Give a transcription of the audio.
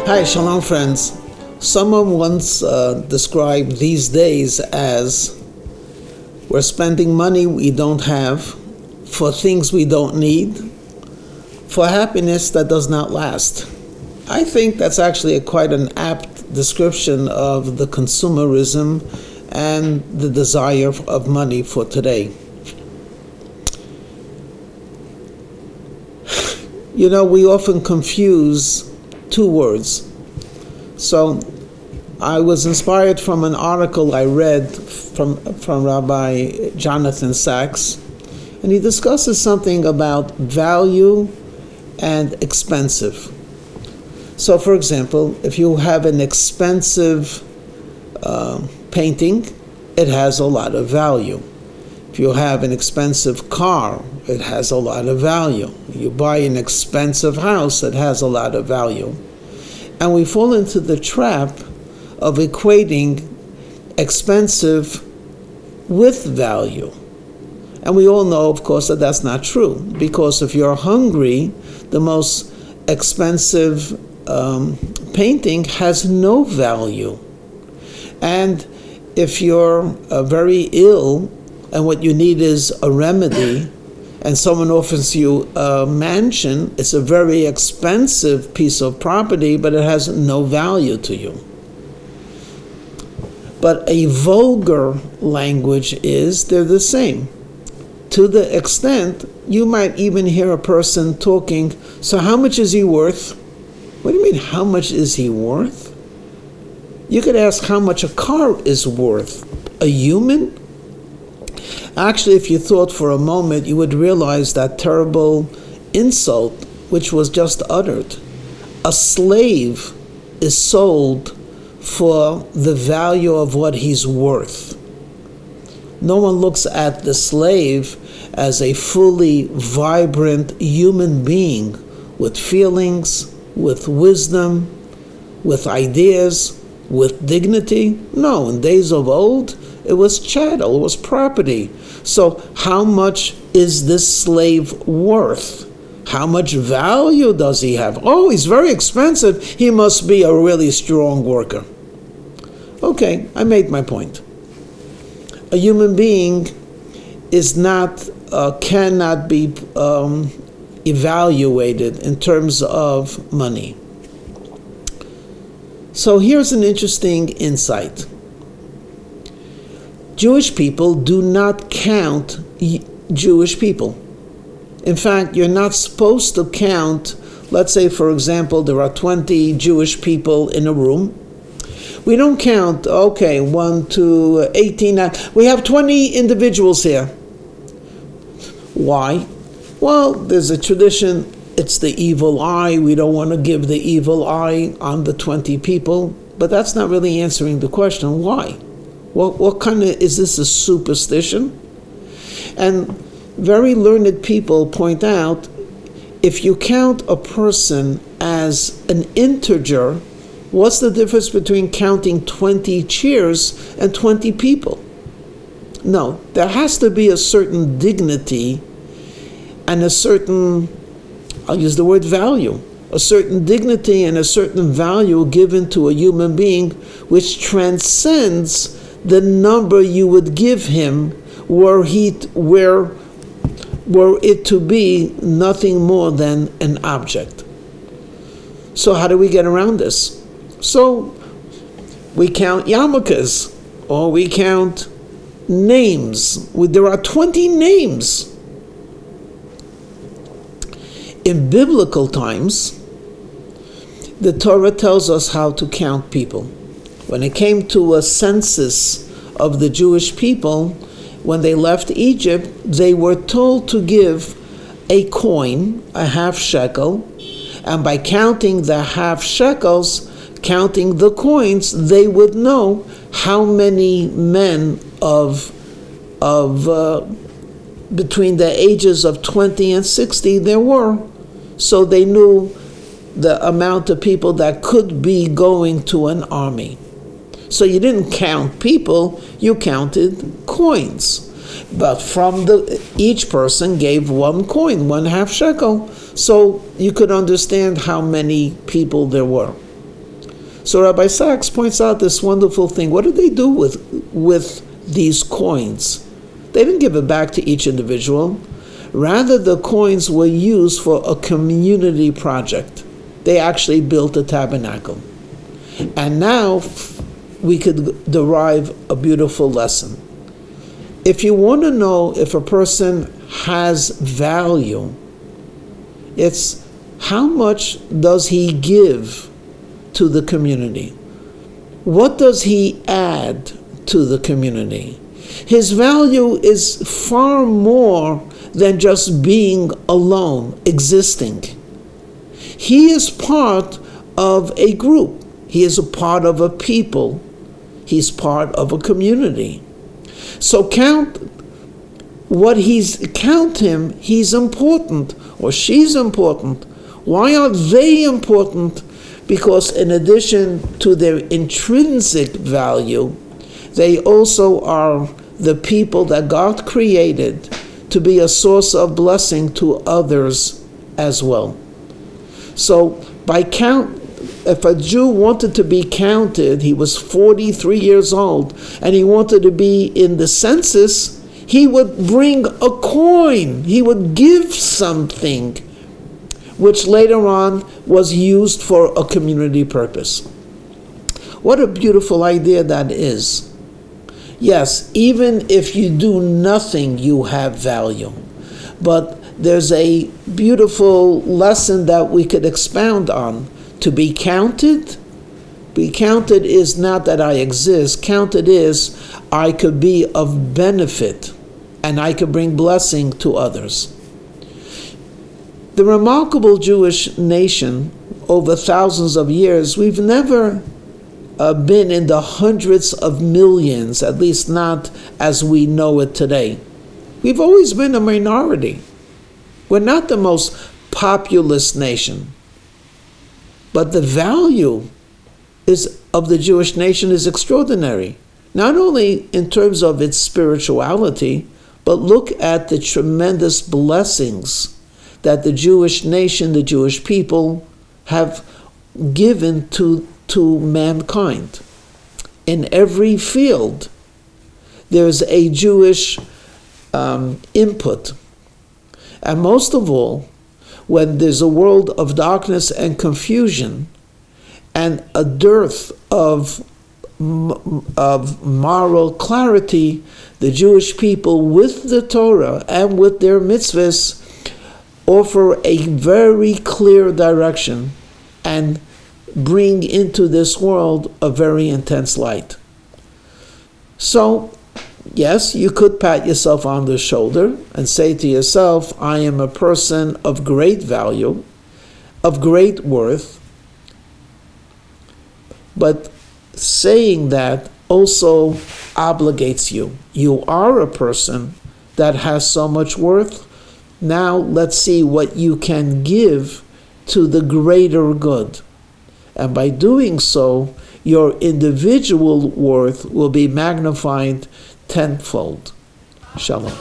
Hi, shalom friends. Someone once described these days as we're spending money we don't have for things we don't need, for happiness that does not last. I think that's actually quite an apt description of the consumerism and the desire of money for today. You know, we often confuse two words. So I was inspired from an article I read from Rabbi Jonathan Sachs, and he discusses something about value and expensive. So for example, if you have an expensive painting, it has a lot of value. If you have an expensive car, it has a lot of value. You buy an expensive house, it has a lot of value. And we fall into the trap of equating expensive with value. And we all know, of course, that that's not true. Because if you're hungry, the most expensive painting has no value. And if you're very ill, and what you need is a remedy, and someone offers you a mansion, it's a very expensive piece of property, but it has no value to you. But a vulgar language is, they're the same. To the extent, you might even hear a person talking, so how much is he worth? What do you mean, how much is he worth? You could ask how much a car is worth. A human? Actually, if you thought for a moment, you would realize that terrible insult which was just uttered. A slave is sold for the value of what he's worth. No one looks at the slave as a fully vibrant human being with feelings, with wisdom, with ideas, with dignity. No, in days of old, it was chattel, it was property. So how much is this slave worth? How much value does he have? Oh, he's very expensive. He must be a really strong worker. Okay, I made my point. A human being is not, cannot be evaluated in terms of money. So here's an interesting insight. Jewish people do not count Jewish people. In fact, you're not supposed to count, let's say, for example, there are 20 Jewish people in a room. We don't count, 1, 2, 18, we have 20 individuals here. Why? Well, there's a tradition, it's the evil eye. We don't want to give the evil eye on the 20 people, but that's not really answering the question, why? What kind of, is this a superstition? And very learned people point out, if you count a person as an integer, what's the difference between counting 20 chairs and 20 people? No, there has to be a certain dignity and a certain, I'll use the word value, a certain dignity and a certain value given to a human being which transcends the number you would give him were it to be nothing more than an object. So how do we get around this? So we count yarmulkes, or we count names. There are 20 names. In biblical times, the Torah tells us how to count people. When it came to a census of the Jewish people, when they left Egypt, they were told to give a coin, a half shekel, and by counting the half shekels, counting the coins, they would know how many men of between the ages of 20 and 60 there were. So they knew the amount of people that could be going to an army. So you didn't count people, you counted coins. But from each person gave one coin, 1/2 shekel. So you could understand how many people there were. So Rabbi Sachs points out this wonderful thing. What did they do with these coins? They didn't give it back to each individual. Rather, the coins were used for a community project. They actually built a tabernacle. And now we could derive a beautiful lesson. If you want to know if a person has value, it's how much does he give to the community? What does he add to the community? His value is far more than just being alone, existing. He is part of a group. He is a part of a people. He's part of a community. So count him, he's important, or she's important. Why are they important? Because in addition to their intrinsic value, they also are the people that God created to be a source of blessing to others as well. So if a Jew wanted to be counted, he was 43 years old, and he wanted to be in the census, he would bring a coin. He would give something, which later on was used for a community purpose. What a beautiful idea that is. Yes, even if you do nothing, you have value. But there's a beautiful lesson that we could expound on. To be counted is not that I exist. Counted is I could be of benefit and I could bring blessing to others. The remarkable Jewish nation, over thousands of years, we've never been in the hundreds of millions, at least not as we know it today. We've always been a minority. We're not the most populous nation. But the value of the Jewish nation is extraordinary, not only in terms of its spirituality, but look at the tremendous blessings that the Jewish nation, the Jewish people, have given to mankind. In every field, there's a Jewish input. And most of all, when there's a world of darkness and confusion and a dearth of moral clarity, the Jewish people with the Torah and with their mitzvahs offer a very clear direction and bring into this world a very intense light. So, yes, you could pat yourself on the shoulder and say to yourself, I am a person of great value, of great worth. But saying that also obligates you. You are a person that has so much worth. Now let's see what you can give to the greater good. And by doing so, your individual worth will be magnified tenfold. Shalom.